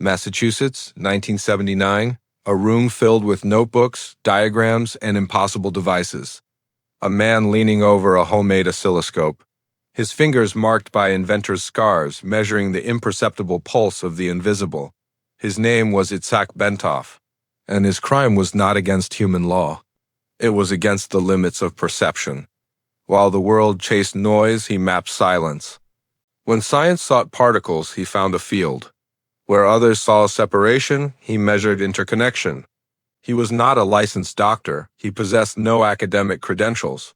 Massachusetts, 1979, a room filled with notebooks, diagrams, and impossible devices. A man leaning over a homemade oscilloscope, his fingers marked by inventor's scars, measuring the imperceptible pulse of the invisible. His name was Itzhak Bentov, and his crime was not against human law. It was against the limits of perception. While the world chased noise, he mapped silence. When science sought particles, he found a field. Where others saw separation, he measured interconnection. He was not a licensed doctor. He possessed no academic credentials.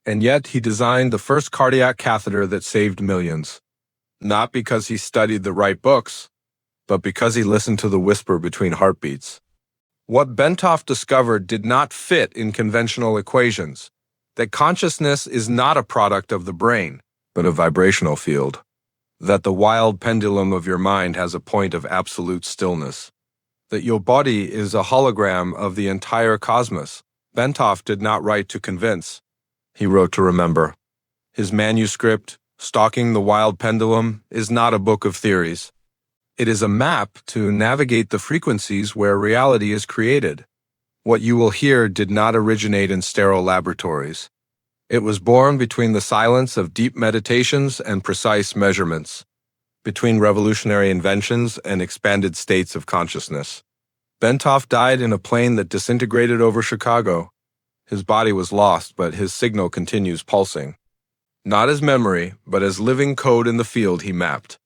And yet he designed the first cardiac catheter that saved millions. Not because he studied the right books, but because he listened to the whisper between heartbeats. What Bentov discovered did not fit in conventional equations, that consciousness is not a product of the brain, but a vibrational field, that the wild pendulum of your mind has a point of absolute stillness, that your body is a hologram of the entire cosmos. Bentov did not write to convince. He wrote to remember. His manuscript, Stalking the Wild Pendulum, is not a book of theories. It is a map to navigate the frequencies where reality is created. What you will hear did not originate in sterile laboratories. It was born between the silence of deep meditations and precise measurements, between revolutionary inventions and expanded states of consciousness. Bentov died in a plane that disintegrated over Chicago. His body was lost, but his signal continues pulsing. Not as memory, but as living code in the field he mapped.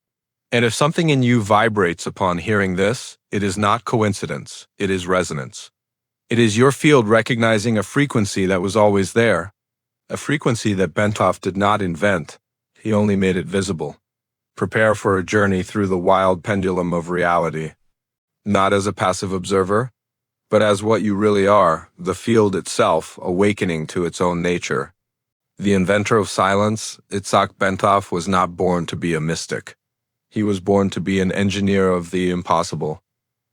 And if something in you vibrates upon hearing this, it is not coincidence, it is resonance. It is your field recognizing a frequency that was always there, a frequency that Bentov did not invent, he only made it visible. Prepare for a journey through the wild pendulum of reality, not as a passive observer, but as what you really are, the field itself awakening to its own nature. The inventor of silence, Itzhak Bentov, was not born to be a mystic. He was born to be an engineer of the impossible.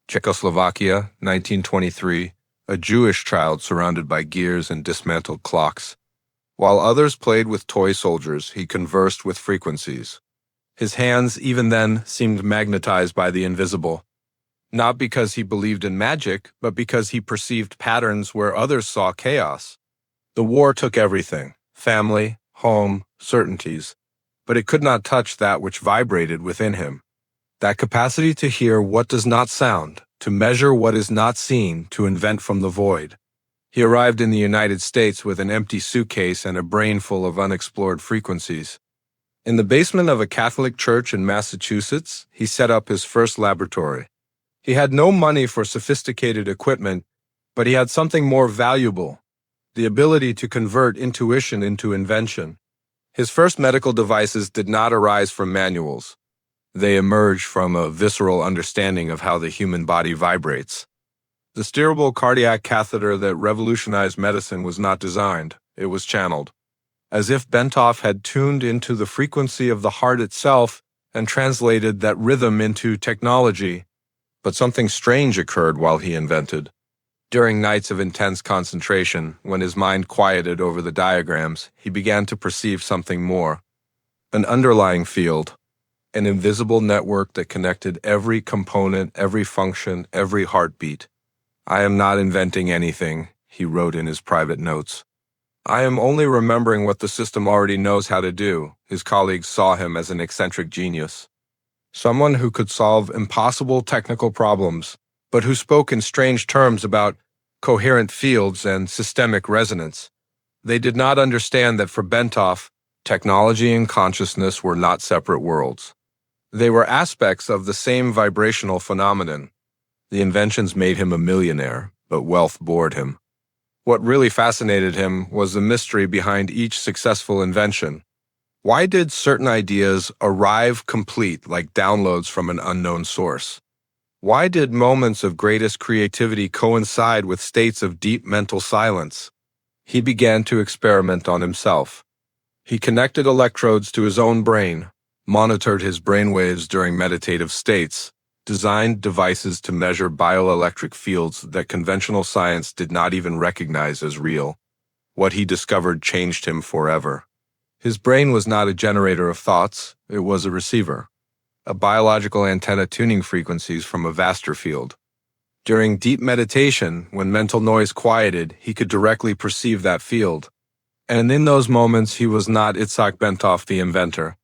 Czechoslovakia, 1923, a Jewish child surrounded by gears and dismantled clocks. While others played with toy soldiers, he conversed with frequencies. His hands, even then, seemed magnetized by the invisible. Not because he believed in magic, but because he perceived patterns where others saw chaos. The war took everything: family, home, certainties. But it could not touch that which vibrated within him. That capacity to hear what does not sound, to measure what is not seen, to invent from the void. He arrived in the United States with an empty suitcase and a brain full of unexplored frequencies. In the basement of a Catholic church in Massachusetts, he set up his first laboratory. He had no money for sophisticated equipment, but he had something more valuable: the ability to convert intuition into invention. His first medical devices did not arise from manuals. They emerged from a visceral understanding of how the human body vibrates. The steerable cardiac catheter that revolutionized medicine was not designed, it was channeled. As if Bentov had tuned into the frequency of the heart itself and translated that rhythm into technology. But something strange occurred while he invented. During nights of intense concentration, when his mind quieted over the diagrams, he began to perceive something more. An underlying field, an invisible network that connected every component, every function, every heartbeat. "I am not inventing anything," he wrote in his private notes. "I am only remembering what the system already knows how to do." His colleagues saw him as an eccentric genius. Someone who could solve impossible technical problems, but who spoke in strange terms about coherent fields and systemic resonance. They did not understand that for Bentov, technology and consciousness were not separate worlds. They were aspects of the same vibrational phenomenon. The inventions made him a millionaire, but wealth bored him. What really fascinated him was the mystery behind each successful invention. Why did certain ideas arrive complete like downloads from an unknown source? Why did moments of greatest creativity coincide with states of deep mental silence? He began to experiment on himself. He connected electrodes to his own brain, monitored his brainwaves during meditative states, designed devices to measure bioelectric fields that conventional science did not even recognize as real. What he discovered changed him forever. His brain was not a generator of thoughts, it was a receiver. a biological antenna tuning frequencies from a vaster field. During deep meditation, when mental noise quieted, he could directly perceive that field. And in those moments, he was not Itzhak Bentov, the inventor.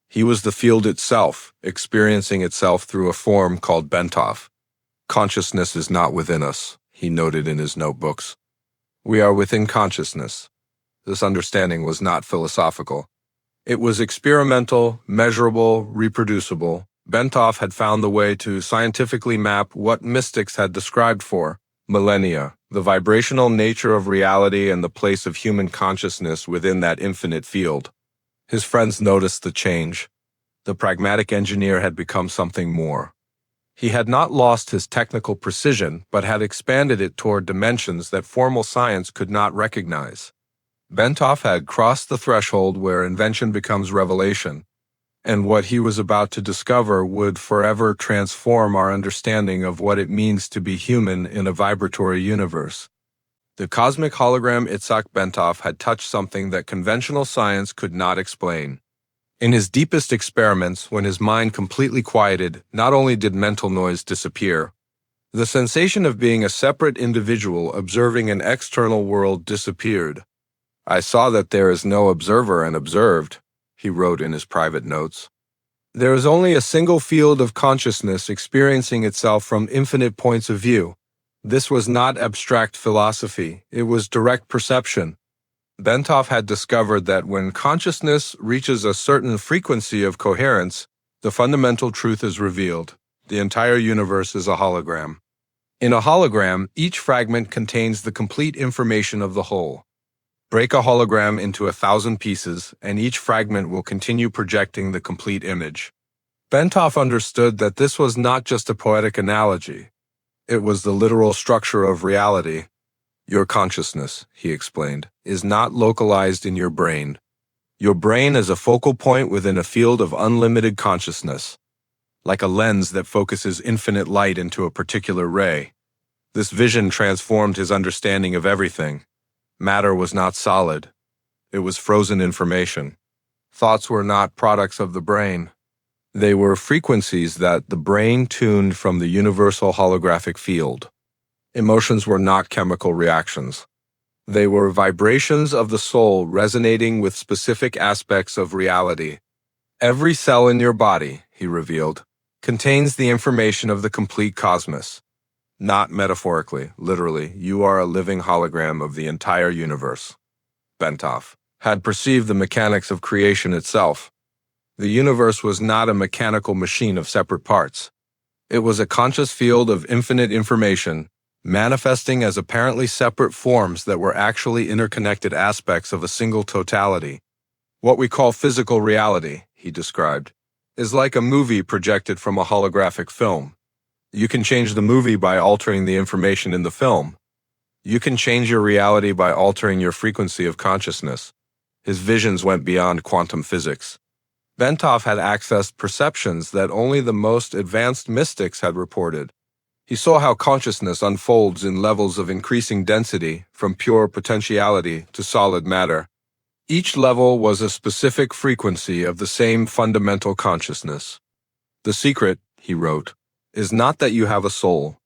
He was the field itself, experiencing itself through a form called Bentov. Consciousness is not within us, he noted in his notebooks. We are within consciousness. This understanding was not philosophical. It was experimental, measurable, reproducible. Bentov had found the way to scientifically map what mystics had described for millennia, the vibrational nature of reality and the place of human consciousness within that infinite field. His friends noticed the change. The pragmatic engineer had become something more. He had not lost his technical precision, but had expanded it toward dimensions that formal science could not recognize. Bentov had crossed the threshold where invention becomes revelation, and what he was about to discover would forever transform our understanding of what it means to be human in a vibratory universe. The cosmic hologram Itzhak Bentov had touched something that conventional science could not explain. In his deepest experiments, when his mind completely quieted, not only did mental noise disappear, the sensation of being a separate individual observing an external world disappeared. I saw that there is no observer and observed, he wrote in his private notes. There is only a single field of consciousness experiencing itself from infinite points of view. This was not abstract philosophy, it was direct perception. Bentov had discovered that when consciousness reaches a certain frequency of coherence, the fundamental truth is revealed. The entire universe is a hologram. In a hologram, each fragment contains the complete information of the whole. Break a hologram into 1,000 pieces, and each fragment will continue projecting the complete image. Bentov understood that this was not just a poetic analogy. It was the literal structure of reality. Your consciousness, he explained, is not localized in your brain. Your brain is a focal point within a field of unlimited consciousness, like a lens that focuses infinite light into a particular ray. This vision transformed his understanding of everything. Matter was not solid. It was frozen information. Thoughts were not products of the brain. They were frequencies that the brain tuned from the universal holographic field. Emotions were not chemical reactions. They were vibrations of the soul resonating with specific aspects of reality. Every cell in your body, he revealed, contains the information of the complete cosmos. Not metaphorically, literally, you are a living hologram of the entire universe. Bentov had perceived the mechanics of creation itself. The universe was not a mechanical machine of separate parts. It was a conscious field of infinite information, manifesting as apparently separate forms that were actually interconnected aspects of a single totality. What we call physical reality, he described, is like a movie projected from a holographic film. You can change the movie by altering the information in the film. You can change your reality by altering your frequency of consciousness. His visions went beyond quantum physics. Bentov had accessed perceptions that only the most advanced mystics had reported. He saw how consciousness unfolds in levels of increasing density, from pure potentiality to solid matter. Each level was a specific frequency of the same fundamental consciousness. The secret, he wrote, is not that you have a soul.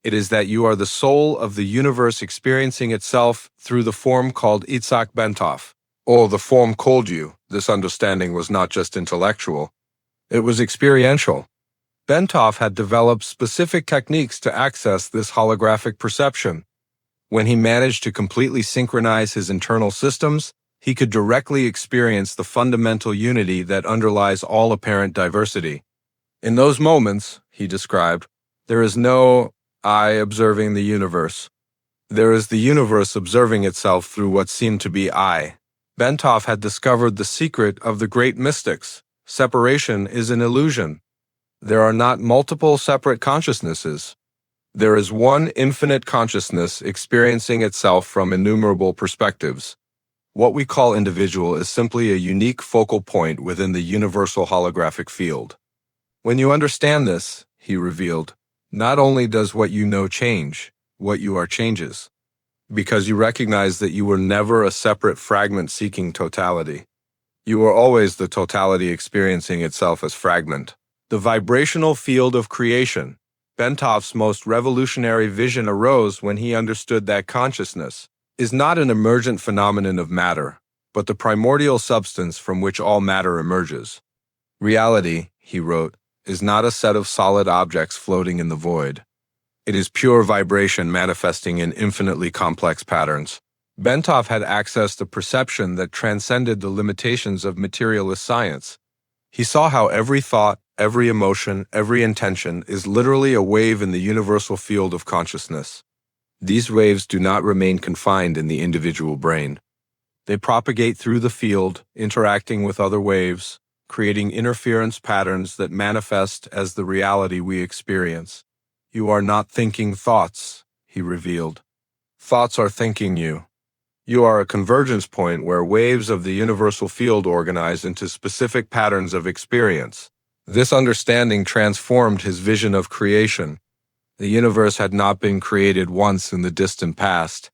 It is that you are the soul of the universe experiencing itself through the form called Itzhak Bentov. Oh, the form called you. This understanding was not just intellectual. It was experiential. Bentov had developed specific techniques to access this holographic perception. When he managed to completely synchronize his internal systems, he could directly experience the fundamental unity that underlies all apparent diversity. In those moments, he described, there is no I observing the universe. There is the universe observing itself through what seemed to be I. Bentov had discovered the secret of the great mystics. Separation is an illusion. There are not multiple separate consciousnesses. There is one infinite consciousness experiencing itself from innumerable perspectives. What we call individual is simply a unique focal point within the universal holographic field. When you understand this, he revealed, not only does what you know change, what you are changes, because you recognize that you were never a separate fragment seeking totality. You were always the totality experiencing itself as fragment. The vibrational field of creation. Bentov's most revolutionary vision arose when he understood that consciousness is not an emergent phenomenon of matter, but the primordial substance from which all matter emerges. Reality, he wrote, is not a set of solid objects floating in the void. It is pure vibration manifesting in infinitely complex patterns. Bentov had access to perception that transcended the limitations of materialist science. He saw how every thought, every emotion, every intention is literally a wave in the universal field of consciousness. These waves do not remain confined in the individual brain. They propagate through the field, interacting with other waves, creating interference patterns that manifest as the reality we experience. You are not thinking thoughts, he revealed. Thoughts are thinking you. You are a convergence point where waves of the universal field organize into specific patterns of experience. This understanding transformed his vision of creation. The universe had not been created once in the distant past.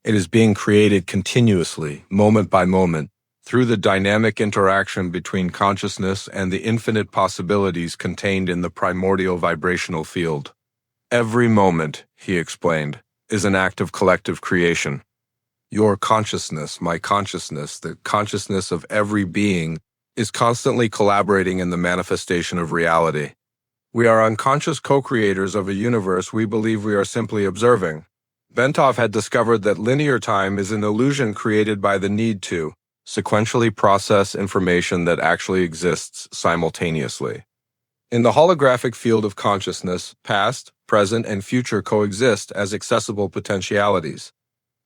It is being created continuously, moment by moment, through the dynamic interaction between consciousness and the infinite possibilities contained in the primordial vibrational field. Every moment, he explained, is an act of collective creation. Your consciousness, my consciousness, the consciousness of every being, is constantly collaborating in the manifestation of reality. We are unconscious co-creators of a universe we believe we are simply observing. Bentov had discovered that linear time is an illusion created by the need to sequentially process information that actually exists simultaneously. In the holographic field of consciousness, past, present, and future coexist as accessible potentialities.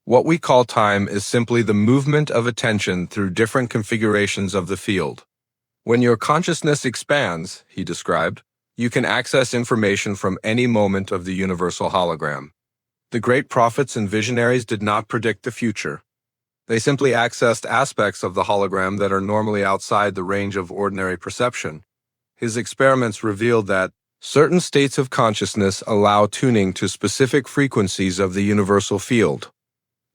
What we call time is simply the movement of attention through different configurations of the field. When your consciousness expands, he described, you can access information from any moment of the universal hologram. The great prophets and visionaries did not predict the future. They simply accessed aspects of the hologram that are normally outside the range of ordinary perception. His experiments revealed that certain states of consciousness allow tuning to specific frequencies of the universal field.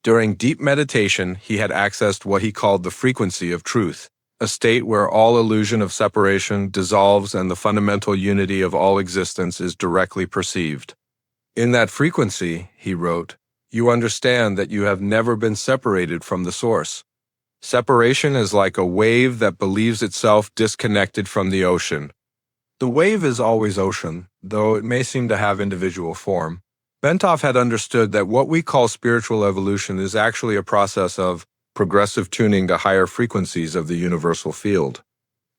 During deep meditation, he had accessed what he called the frequency of truth, a state where all illusion of separation dissolves and the fundamental unity of all existence is directly perceived. In that frequency, he wrote, you understand that you have never been separated from the source. Separation is like a wave that believes itself disconnected from the ocean. The wave is always ocean, though it may seem to have individual form. Bentov had understood that what we call spiritual evolution is actually a process of progressive tuning to higher frequencies of the universal field.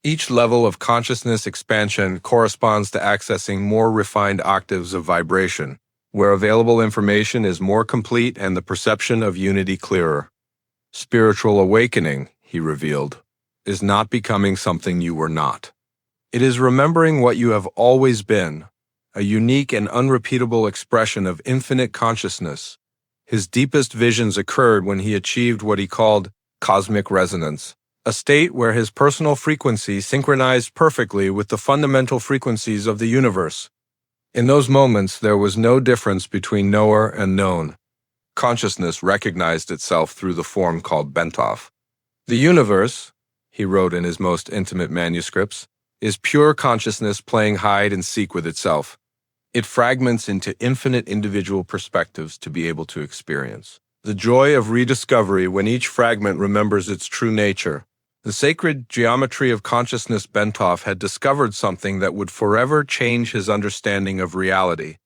Each level of consciousness expansion corresponds to accessing more refined octaves of vibration, where available information is more complete and the perception of unity clearer. Spiritual awakening, he revealed, is not becoming something you were not. It is remembering what you have always been, a unique and unrepeatable expression of infinite consciousness. His deepest visions occurred when he achieved what he called cosmic resonance, a state where his personal frequency synchronized perfectly with the fundamental frequencies of the universe. In those moments, there was no difference between knower and known. Consciousness recognized itself through the form called Bentov. The universe, he wrote in his most intimate manuscripts, is pure consciousness playing hide and seek with itself. It fragments into infinite individual perspectives to be able to experience the joy of rediscovery when each fragment remembers its true nature. The sacred geometry of consciousness. Bentov had discovered something that would forever change his understanding of reality.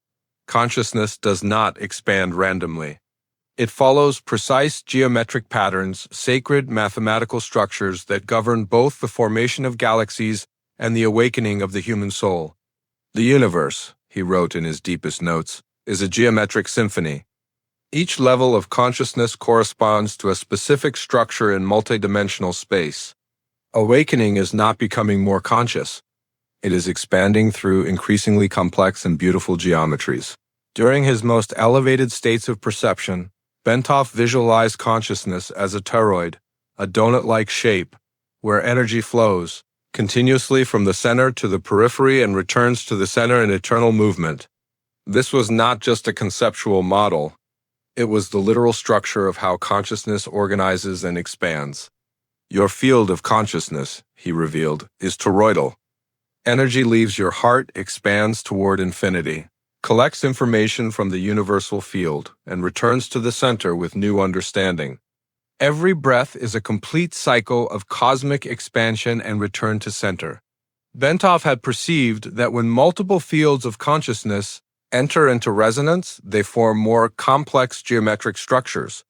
Consciousness does not expand randomly. It follows precise geometric patterns, sacred mathematical structures that govern both the formation of galaxies and the awakening of the human soul. The universe, he wrote in his deepest notes, is a geometric symphony. Each level of consciousness corresponds to a specific structure in multidimensional space. Awakening is not becoming more conscious. It is expanding through increasingly complex and beautiful geometries. During his most elevated states of perception, Bentov visualized consciousness as a toroid, a donut-like shape, where energy flows continuously from the center to the periphery and returns to the center in eternal movement. This was not just a conceptual model. It was the literal structure of how consciousness organizes and expands. Your field of consciousness, he revealed, is toroidal. Energy leaves your heart, expands toward infinity, collects information from the universal field, and returns to the center with new understanding. Every breath is a complete cycle of cosmic expansion and return to center. Bentov had perceived that when multiple fields of consciousness enter into resonance, they form more complex geometric structures.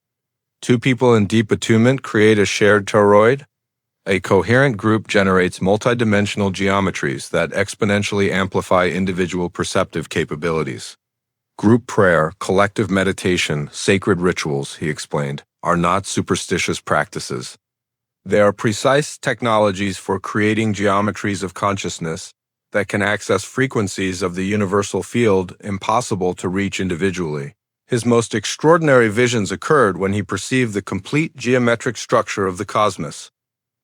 Two people in deep attunement create a shared toroid. A coherent group generates multidimensional geometries that exponentially amplify individual perceptive capabilities. Group prayer, collective meditation, sacred rituals, he explained, are not superstitious practices. They are precise technologies for creating geometries of consciousness that can access frequencies of the universal field impossible to reach individually. His most extraordinary visions occurred when he perceived the complete geometric structure of the cosmos.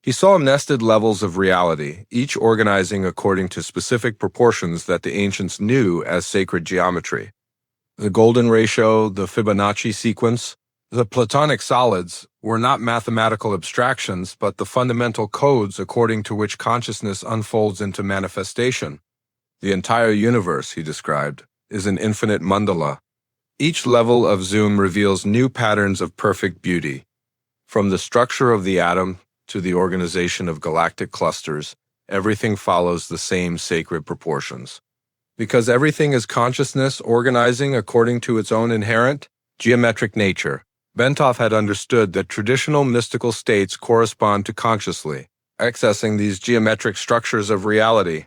He saw nested levels of reality, each organizing according to specific proportions that the ancients knew as sacred geometry. The golden ratio, the Fibonacci sequence, the Platonic solids were not mathematical abstractions, but the fundamental codes according to which consciousness unfolds into manifestation. The entire universe, he described, is an infinite mandala. Each level of zoom reveals new patterns of perfect beauty. From the structure of the atom to the organization of galactic clusters, everything follows the same sacred proportions. Because everything is consciousness organizing according to its own inherent, geometric nature, Bentov had understood that traditional mystical states correspond to consciously accessing these geometric structures of reality.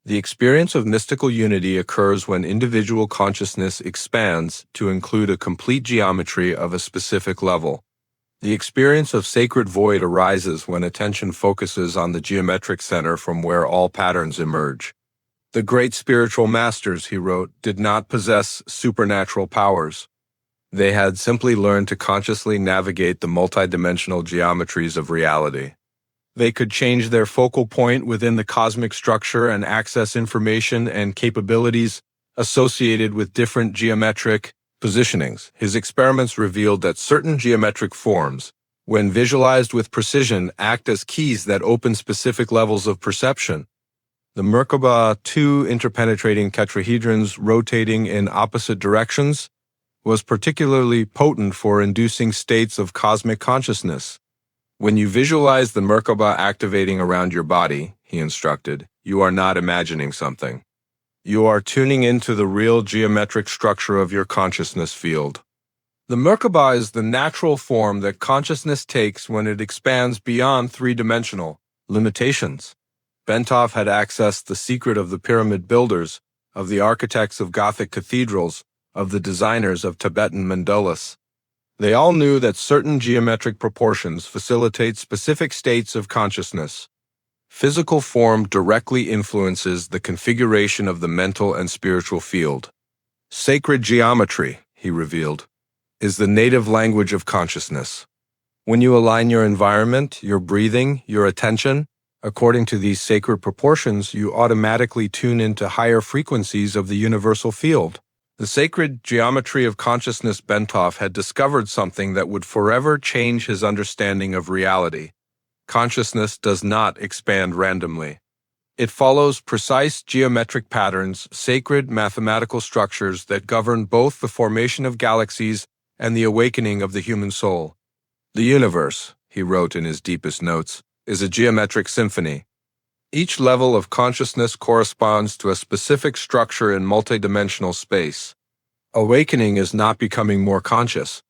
The experience of mystical unity occurs when individual consciousness expands to include a complete geometry of a specific level. The experience of sacred void arises when attention focuses on the geometric center from where all patterns emerge. The great spiritual masters, he wrote, did not possess supernatural powers. They had simply learned to consciously navigate the multidimensional geometries of reality. They could change their focal point within the cosmic structure and access information and capabilities associated with different geometric positionings. His experiments revealed that certain geometric forms, when visualized with precision, act as keys that open specific levels of perception. The Merkaba, two interpenetrating tetrahedrons rotating in opposite directions, was particularly potent for inducing states of cosmic consciousness. When you visualize the Merkaba activating around your body, he instructed, you are not imagining something. You are tuning into the real geometric structure of your consciousness field. The Merkaba is the natural form that consciousness takes when it expands beyond three-dimensional limitations. Bentov had accessed the secret of the pyramid builders, of the architects of Gothic cathedrals, of the designers of Tibetan mandalas. They all knew that certain geometric proportions facilitate specific states of consciousness. Physical form directly influences the configuration of the mental and spiritual field. Sacred geometry, he revealed, is the native language of consciousness. When you align your environment, your breathing, your attention, according to these sacred proportions, you automatically tune into higher frequencies of the universal field. The sacred geometry of consciousness. Bentov had discovered something that would forever change his understanding of reality. Consciousness does not expand randomly. It follows precise geometric patterns, sacred mathematical structures that govern both the formation of galaxies and the awakening of the human soul. The universe, he wrote in his deepest notes, is a geometric symphony. Each level of consciousness corresponds to a specific structure in multidimensional space. Awakening is not becoming more conscious.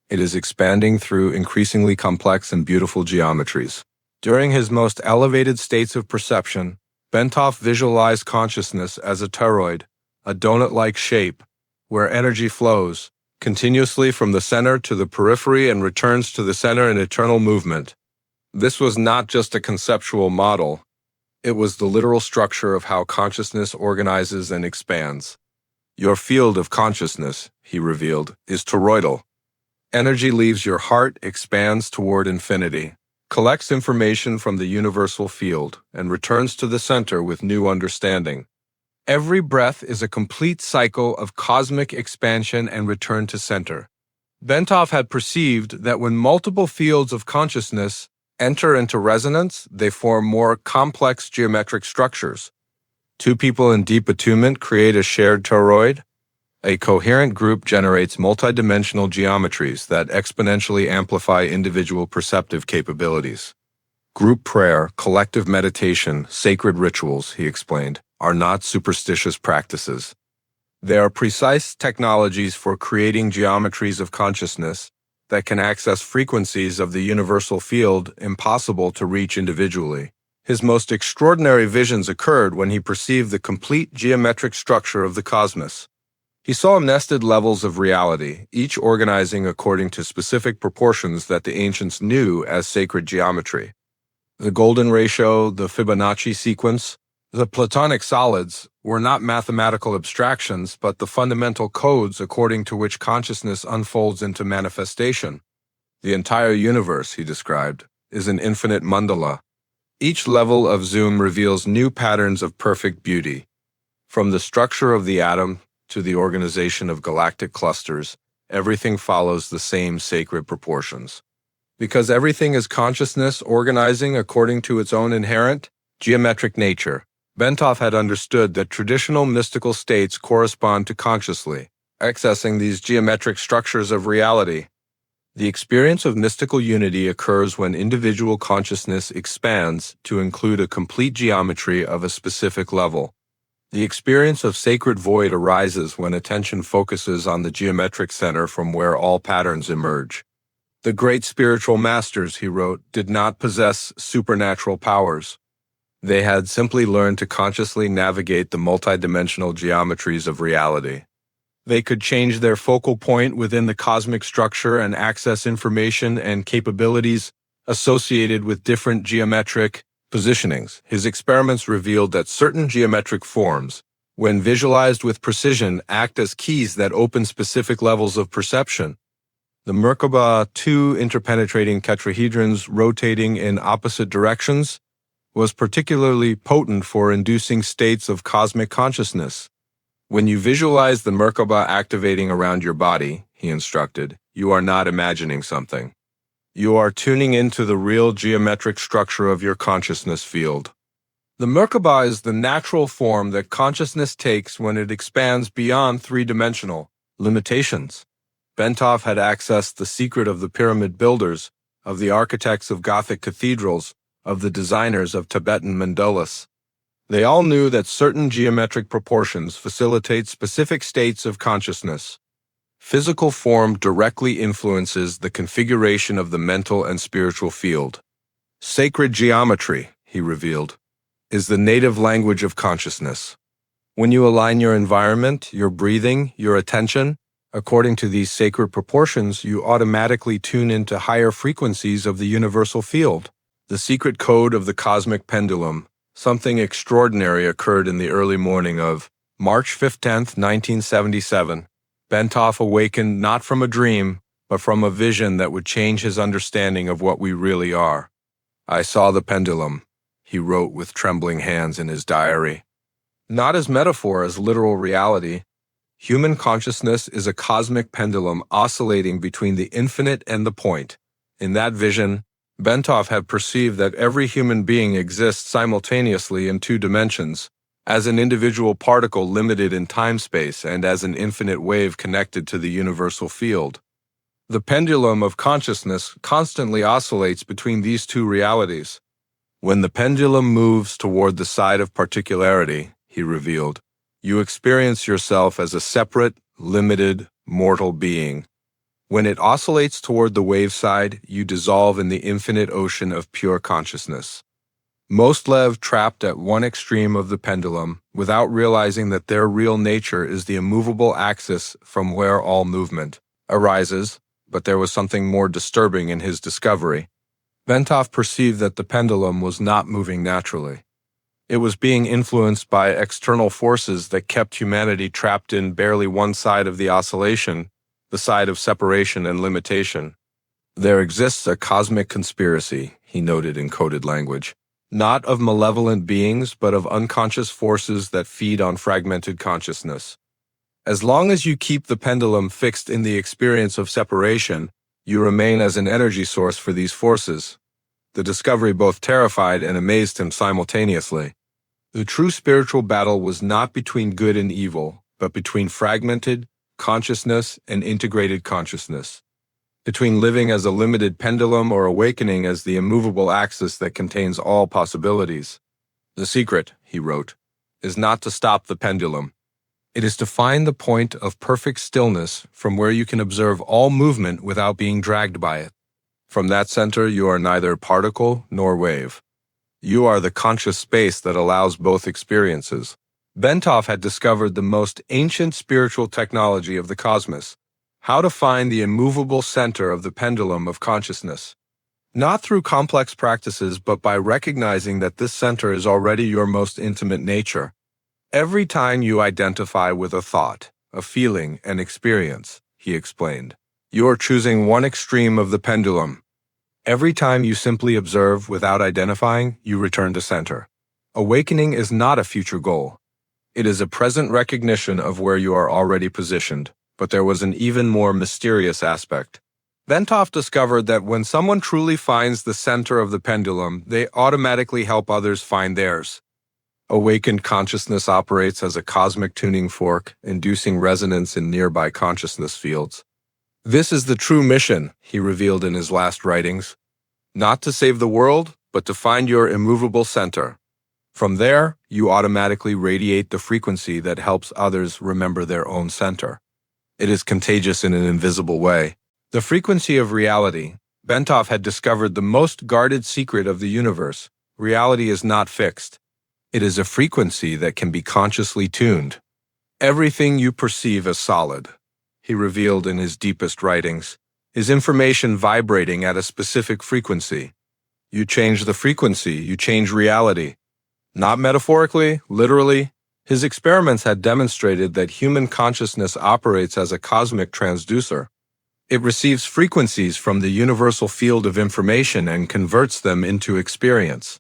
It is expanding through increasingly complex and beautiful geometries. During his most elevated states of perception, Bentov visualized consciousness as a toroid, a donut-like shape, where energy flows continuously from the center to the periphery and returns to the center in eternal movement. This was not just a conceptual model. It was the literal structure of how consciousness organizes and expands. Your field of consciousness, he revealed, is toroidal. Energy leaves your heart, expands toward infinity, collects information from the universal field, and returns to the center with new understanding. Every breath is a complete cycle of cosmic expansion and return to center. Bentov had perceived that when multiple fields of consciousness enter into resonance, they form more complex geometric structures. Two people in deep attunement create a shared toroid. A coherent group generates multidimensional geometries that exponentially amplify individual perceptive capabilities. Group prayer, collective meditation, sacred rituals, he explained, are not superstitious practices. They are precise technologies for creating geometries of consciousness that can access frequencies of the universal field impossible to reach individually. His most extraordinary visions occurred when he perceived the complete geometric structure of the cosmos. He saw nested levels of reality, each organizing according to specific proportions that the ancients knew as sacred geometry. The golden ratio, the Fibonacci sequence, the Platonic solids were not mathematical abstractions, but the fundamental codes according to which consciousness unfolds into manifestation. The entire universe, he described, is an infinite mandala. Each level of zoom reveals new patterns of perfect beauty. From the structure of the atom to the organization of galactic clusters, everything follows the same sacred proportions. Because everything is consciousness organizing according to its own inherent, geometric nature, Bentov had understood that traditional mystical states correspond to consciously accessing these geometric structures of reality. The experience of mystical unity occurs when individual consciousness expands to include a complete geometry of a specific level. The experience of sacred void arises when attention focuses on the geometric center from where all patterns emerge. The great spiritual masters, he wrote, did not possess supernatural powers. They had simply learned to consciously navigate the multidimensional geometries of reality. They could change their focal point within the cosmic structure and access information and capabilities associated with different geometric positionings. His experiments revealed that certain geometric forms, when visualized with precision, act as keys that open specific levels of perception. The Merkaba, two interpenetrating tetrahedrons rotating in opposite directions, was particularly potent for inducing states of cosmic consciousness. When you visualize the Merkaba activating around your body, he instructed, you are not imagining something. You are tuning into the real geometric structure of your consciousness field. The Merkaba is the natural form that consciousness takes when it expands beyond three-dimensional limitations. Bentov had accessed the secret of the pyramid builders, of the architects of Gothic cathedrals, of the designers of Tibetan mandalas. They all knew that certain geometric proportions facilitate specific states of consciousness. Physical form directly influences the configuration of the mental and spiritual field. Sacred geometry, he revealed, is the native language of consciousness. When you align your environment, your breathing, your attention, according to these sacred proportions, you automatically tune into higher frequencies of the universal field. The secret code of the cosmic pendulum. Something extraordinary occurred in the early morning of March 15, 1977. Bentov awakened not from a dream, but from a vision that would change his understanding of what we really are. I saw the pendulum, he wrote with trembling hands in his diary. Not as metaphor, as literal reality. Human consciousness is a cosmic pendulum oscillating between the infinite and the point. In that vision, Bentov had perceived that every human being exists simultaneously in two dimensions, as an individual particle limited in time-space and as an infinite wave connected to the universal field. The pendulum of consciousness constantly oscillates between these two realities. When the pendulum moves toward the side of particularity, he revealed, you experience yourself as a separate, limited, mortal being. When it oscillates toward the wave side, you dissolve in the infinite ocean of pure consciousness. Most live trapped at one extreme of the pendulum without realizing that their real nature is the immovable axis from where all movement arises, but there was something more disturbing in his discovery. Bentov perceived that the pendulum was not moving naturally. It was being influenced by external forces that kept humanity trapped in barely one side of the oscillation, the side of separation and limitation. There exists a cosmic conspiracy, he noted in coded language, not of malevolent beings, but of unconscious forces that feed on fragmented consciousness. As long as you keep the pendulum fixed in the experience of separation, you remain as an energy source for these forces. The discovery both terrified and amazed him simultaneously. The true spiritual battle was not between good and evil, but between fragmented consciousness and integrated consciousness, between living as a limited pendulum or awakening as the immovable axis that contains all possibilities. The secret, he wrote, is not to stop the pendulum. It is to find the point of perfect stillness from where you can observe all movement without being dragged by it. From that center, you are neither particle nor wave. You are the conscious space that allows both experiences. Bentov had discovered the most ancient spiritual technology of the cosmos, how to find the immovable center of the pendulum of consciousness. Not through complex practices, but by recognizing that this center is already your most intimate nature. Every time you identify with a thought, a feeling, an experience, he explained, you are choosing one extreme of the pendulum. Every time you simply observe without identifying, you return to center. Awakening is not a future goal. It is a present recognition of where you are already positioned, but there was an even more mysterious aspect. Bentov discovered that when someone truly finds the center of the pendulum, they automatically help others find theirs. Awakened consciousness operates as a cosmic tuning fork, inducing resonance in nearby consciousness fields. This is the true mission, he revealed in his last writings. Not to save the world, but to find your immovable center. From there, you automatically radiate the frequency that helps others remember their own center. It is contagious in an invisible way. The frequency of reality. Bentov had discovered the most guarded secret of the universe. Reality is not fixed. It is a frequency that can be consciously tuned. Everything you perceive as solid, he revealed in his deepest writings, is information vibrating at a specific frequency. You change the frequency, you change reality. Not metaphorically, literally. His experiments had demonstrated that human consciousness operates as a cosmic transducer. It receives frequencies from the universal field of information and converts them into experience.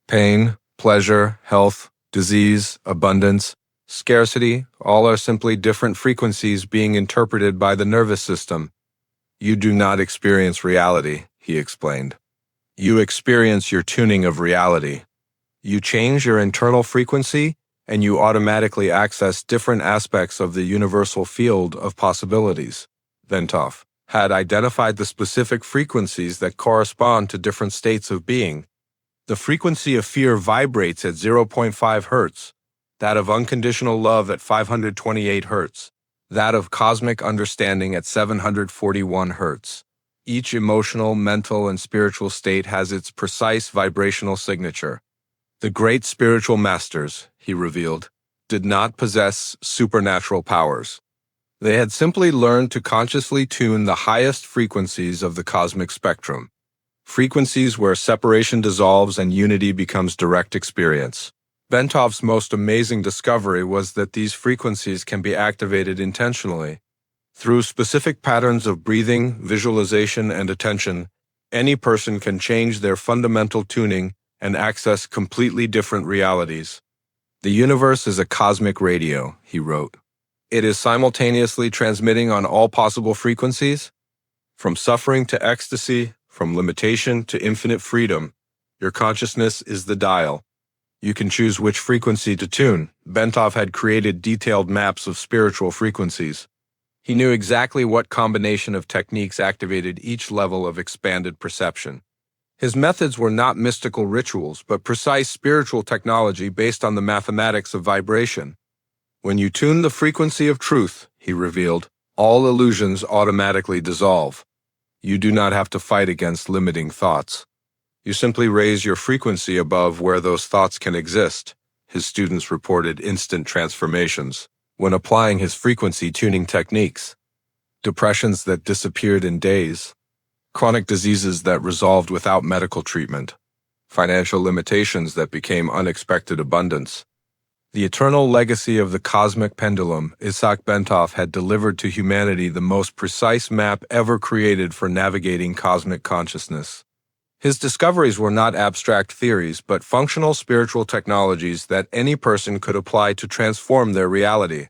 Pain, pleasure, health, disease, abundance, scarcity, all are simply different frequencies being interpreted by the nervous system. You do not experience reality, he explained. You experience your tuning of reality. You change your internal frequency, and you automatically access different aspects of the universal field of possibilities. Bentov had identified the specific frequencies that correspond to different states of being. The frequency of fear vibrates at 0.5 hertz, that of unconditional love at 528 hertz, that of cosmic understanding at 741 hertz. Each emotional, mental, and spiritual state has its precise vibrational signature. The great spiritual masters, he revealed, did not possess supernatural powers. They had simply learned to consciously tune the highest frequencies of the cosmic spectrum, frequencies where separation dissolves and unity becomes direct experience. Bentov's most amazing discovery was that these frequencies can be activated intentionally. Through specific patterns of breathing, visualization, and attention, any person can change their fundamental tuning and access completely different realities. The universe is a cosmic radio, he wrote. It is simultaneously transmitting on all possible frequencies. From suffering to ecstasy, from limitation to infinite freedom, your consciousness is the dial. You can choose which frequency to tune. Bentov had created detailed maps of spiritual frequencies. He knew exactly what combination of techniques activated each level of expanded perception. His methods were not mystical rituals, but precise spiritual technology based on the mathematics of vibration. When you tune the frequency of truth, he revealed, all illusions automatically dissolve. You do not have to fight against limiting thoughts. You simply raise your frequency above where those thoughts can exist. His students reported instant transformations when applying his frequency tuning techniques. Depressions that disappeared in days. Chronic diseases that resolved without medical treatment. Financial limitations that became unexpected abundance. The eternal legacy of the cosmic pendulum, Itzhak Bentov had delivered to humanity the most precise map ever created for navigating cosmic consciousness. His discoveries were not abstract theories, but functional spiritual technologies that any person could apply to transform their reality.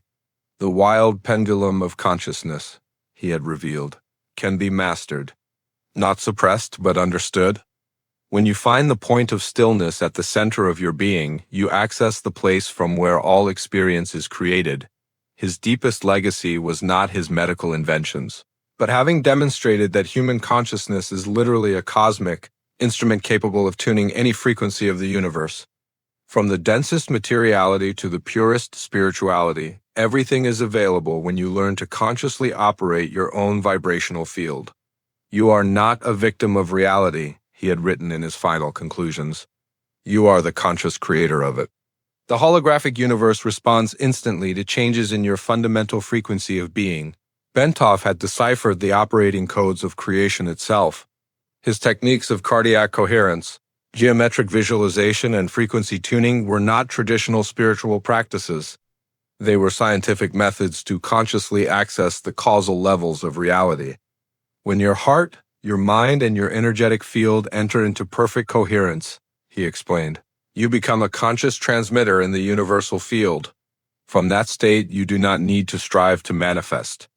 The wild pendulum of consciousness, he had revealed, can be mastered. Not suppressed, but understood. When you find the point of stillness at the center of your being, you access the place from where all experience is created. His deepest legacy was not his medical inventions, but having demonstrated that human consciousness is literally a cosmic instrument capable of tuning any frequency of the universe. From the densest materiality to the purest spirituality, everything is available when you learn to consciously operate your own vibrational field. You are not a victim of reality, he had written in his final conclusions. You are the conscious creator of it. The holographic universe responds instantly to changes in your fundamental frequency of being. Bentov had deciphered the operating codes of creation itself. His techniques of cardiac coherence, geometric visualization, and frequency tuning were not traditional spiritual practices. They were scientific methods to consciously access the causal levels of reality. When your heart, your mind, and your energetic field enter into perfect coherence, he explained, you become a conscious transmitter in the universal field. From that state, you do not need to strive to manifest.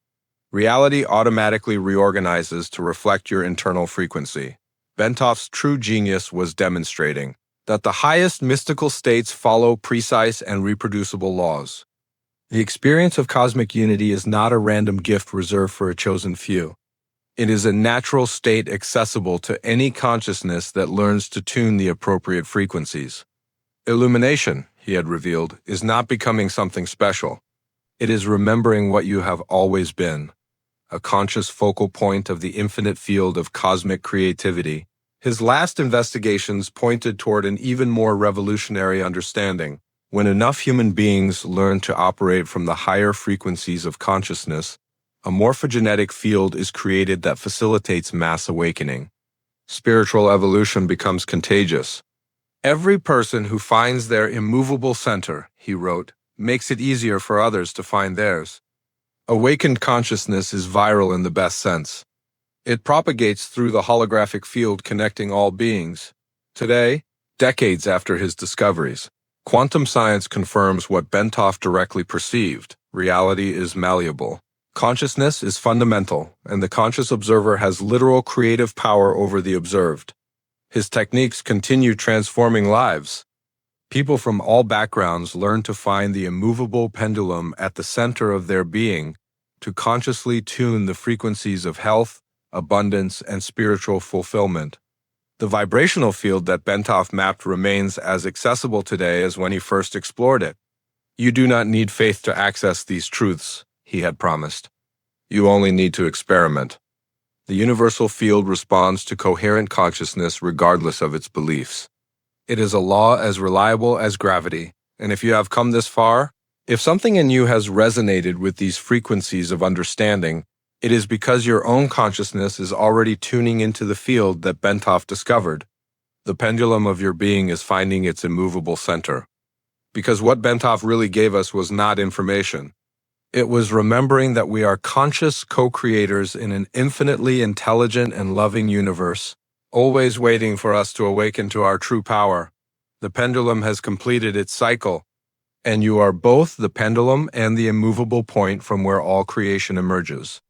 Reality automatically reorganizes to reflect your internal frequency. Bentov's true genius was demonstrating that the highest mystical states follow precise and reproducible laws. The experience of cosmic unity is not a random gift reserved for a chosen few. It is a natural state accessible to any consciousness that learns to tune the appropriate frequencies. Illumination, he had revealed, is not becoming something special. It is remembering what you have always been, a conscious focal point of the infinite field of cosmic creativity. His last investigations pointed toward an even more revolutionary understanding. When enough human beings learn to operate from the higher frequencies of consciousness, a morphogenetic field is created that facilitates mass awakening. Spiritual evolution becomes contagious. Every person who finds their immovable center, he wrote, makes it easier for others to find theirs. Awakened consciousness is viral in the best sense. It propagates through the holographic field connecting all beings. Today, decades after his discoveries, quantum science confirms what Bentov directly perceived. Reality is malleable. Consciousness is fundamental, and the conscious observer has literal creative power over the observed. His techniques continue transforming lives. People from all backgrounds learn to find the immovable pendulum at the center of their being to consciously tune the frequencies of health, abundance, and spiritual fulfillment. The vibrational field that Bentov mapped remains as accessible today as when he first explored it. You do not need faith to access these truths, he had promised. You only need to experiment. The universal field responds to coherent consciousness regardless of its beliefs. It is a law as reliable as gravity, and if you have come this far, if something in you has resonated with these frequencies of understanding, it is because your own consciousness is already tuning into the field that Bentov discovered. The pendulum of your being is finding its immovable center. Because what Bentov really gave us was not information. It was remembering that we are conscious co-creators in an infinitely intelligent and loving universe, always waiting for us to awaken to our true power. The pendulum has completed its cycle, and you are both the pendulum and the immovable point from where all creation emerges.